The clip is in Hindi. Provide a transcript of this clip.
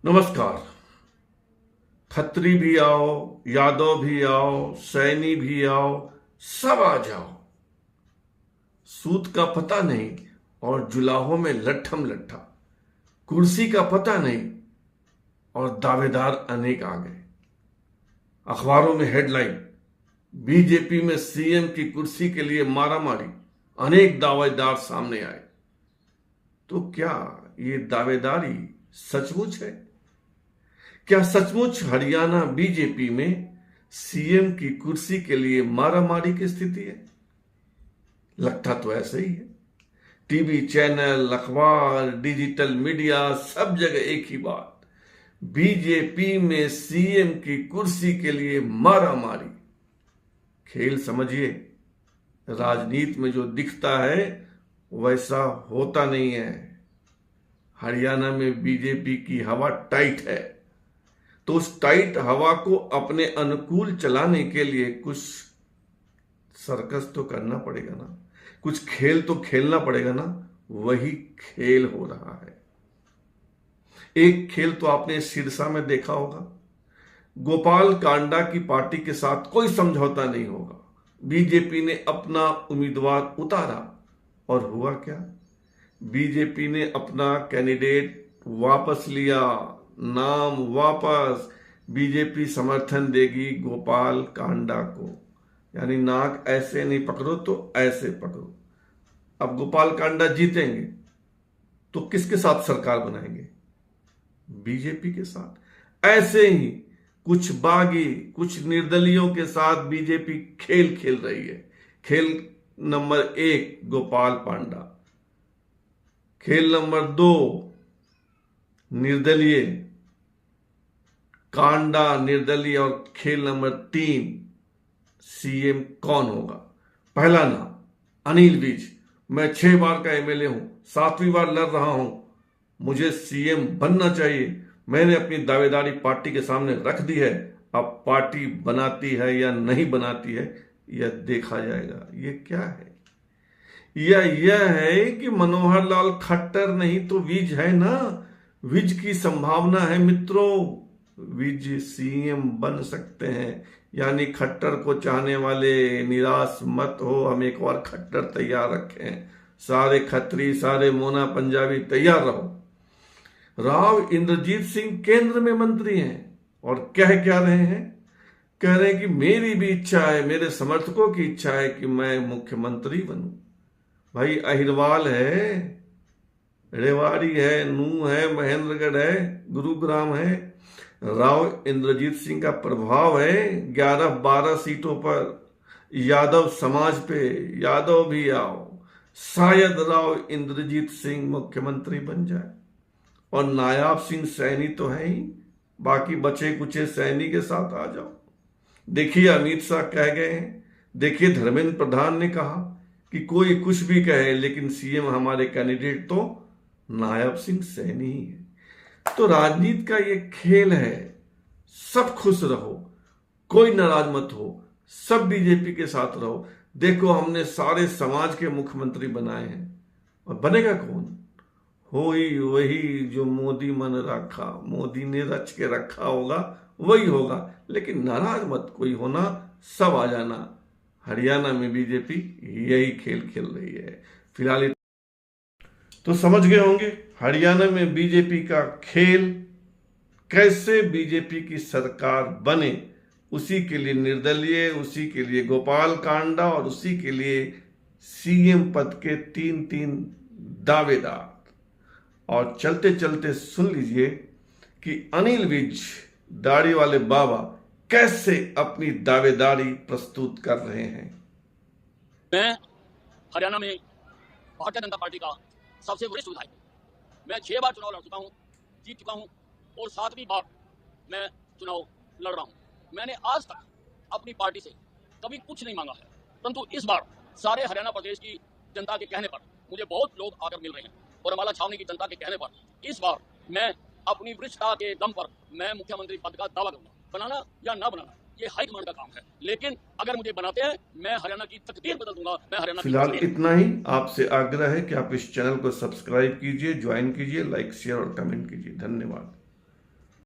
नमस्कार। खत्री भी आओ, यादव भी आओ, सैनी भी आओ, सब आ जाओ। सूत का पता नहीं और जुलाहों में लट्ठम लट्ठा, कुर्सी का पता नहीं और दावेदार अनेक आ गए। अखबारों में हेडलाइन, बीजेपी में सीएम की कुर्सी के लिए मारामारी, अनेक दावेदार सामने आए। तो क्या ये दावेदारी सचमुच है? क्या सचमुच हरियाणा बीजेपी में सीएम की कुर्सी के लिए मारामारी की स्थिति है? लगता तो ऐसे ही है। टीवी चैनल, अखबार, डिजिटल मीडिया, सब जगह एक ही बात, बीजेपी में सीएम की कुर्सी के लिए मारामारी। खेल समझिए, राजनीति में जो दिखता है वैसा होता नहीं है। हरियाणा में बीजेपी की हवा टाइट है, तो उस टाइट हवा को अपने अनुकूल चलाने के लिए कुछ सर्कस तो करना पड़ेगा ना, कुछ खेल तो खेलना पड़ेगा ना। वही खेल हो रहा है। एक खेल तो आपने सिरसा में देखा होगा। गोपाल कांडा की पार्टी के साथ कोई समझौता नहीं होगा। बीजेपी ने अपना उम्मीदवार उतारा और हुआ क्या? बीजेपी ने अपना कैंडिडेट वापस लिया, नाम वापस। बीजेपी समर्थन देगी गोपाल कांडा को, यानी नाक ऐसे नहीं पकड़ो तो ऐसे पकड़ो। अब गोपाल कांडा जीतेंगे तो किसके साथ सरकार बनाएंगे? बीजेपी के साथ। ऐसे ही कुछ बागी, कुछ निर्दलियों के साथ बीजेपी खेल खेल रही है। खेल नंबर 1 गोपाल पांडा, खेल नंबर 2 निर्दलीय कांडा निर्दलीय, और खेल नंबर 3 सीएम कौन होगा। पहला नाम अनिल विज। मैं 6 बार का एमएलए हूं, 7वीं बार लड़ रहा हूं, मुझे सीएम बनना चाहिए। मैंने अपनी दावेदारी पार्टी के सामने रख दी है। अब पार्टी बनाती है या नहीं बनाती है यह देखा जाएगा। ये क्या है? यह है कि मनोहर लाल खट्टर नहीं तो विज है ना। विज की संभावना है मित्रों, विज सीएम बन सकते हैं। यानी खट्टर को चाहने वाले निराश मत हो, हम एक बार खट्टर तैयार रखें। सारे खत्री, सारे मोना पंजाबी तैयार रहो। राव इंद्रजीत सिंह केंद्र में मंत्री हैं और कह क्या रहे हैं? कह रहे हैं कि मेरी भी इच्छा है, मेरे समर्थकों की इच्छा है कि मैं मुख्यमंत्री बनूं। भाई अहिरवाल है, रेवाड़ी है, नू है, महेंद्रगढ़ है, गुरुग्राम है। राव इंद्रजीत सिंह का प्रभाव है 11-12 सीटों पर। यादव समाज पे, यादव भी आओ, शायद राव इंद्रजीत सिंह मुख्यमंत्री बन जाए। और नायाब सिंह सैनी तो है ही, बाकी बचे कुचे सैनी के साथ आ जाओ। देखिए अमित शाह कह गए हैं, देखिए धर्मेंद्र प्रधान ने कहा कि कोई कुछ भी कहे लेकिन सीएम हमारे कैंडिडेट तो नायब सिंह सैनी ही है। तो राजनीति का ये खेल है। सब खुश रहो, कोई नाराज मत हो, सब बीजेपी के साथ रहो। देखो हमने सारे समाज के मुख्यमंत्री बनाए हैं, और बनेगा कौन? हो ही वही जो मोदी मन रखा, मोदी ने रच के रखा होगा वही होगा। लेकिन नाराज मत कोई होना, सब आ जाना। हरियाणा में बीजेपी यही खेल खेल रही है फिलहाल। तो समझ गए होंगे हरियाणा में बीजेपी का खेल, कैसे बीजेपी की सरकार बने। उसी के लिए निर्दलीय, उसी के लिए गोपाल कांडा और उसी के लिए सीएम पद के 3-3 दावेदार। और चलते चलते सुन लीजिए कि अनिल विज, दाढ़ी वाले बाबा, कैसे अपनी दावेदारी प्रस्तुत कर रहे हैं। मैं हरियाणा में भारतीय जनता पार्टी का सबसे वरिष्ठ विधायक। मैं 6 बार चुनाव लड़ चुका हूं, जीत चुका हूं, और 7वीं बार मैं चुनाव लड़ रहा हूं। मैंने आज तक अपनी पार्टी से कभी कुछ नहीं मांगा है, परंतु इस बार सारे हरियाणा प्रदेश की जनता के कहने पर मुझे बहुत लोग आकर मिल रहे हैं, और अम्बाला छावनी की जनता के कहने पर इस बार मैं अपनी वरिष्ठता के दम पर मैं मुख्यमंत्री पद का दावा करूंगा। बनाना या ना बनाना ये हाईकमांड का काम है, लेकिन अगर मुझे बनाते हैं मैं हरियाणा की तकदीर बदल दूंगा। मैं हरियाणा फिलहाल इतना ही। आपसे आग्रह है कि आप इस चैनल को सब्सक्राइब कीजिए, ज्वाइन कीजिए, लाइक शेयर और कमेंट कीजिए। धन्यवाद।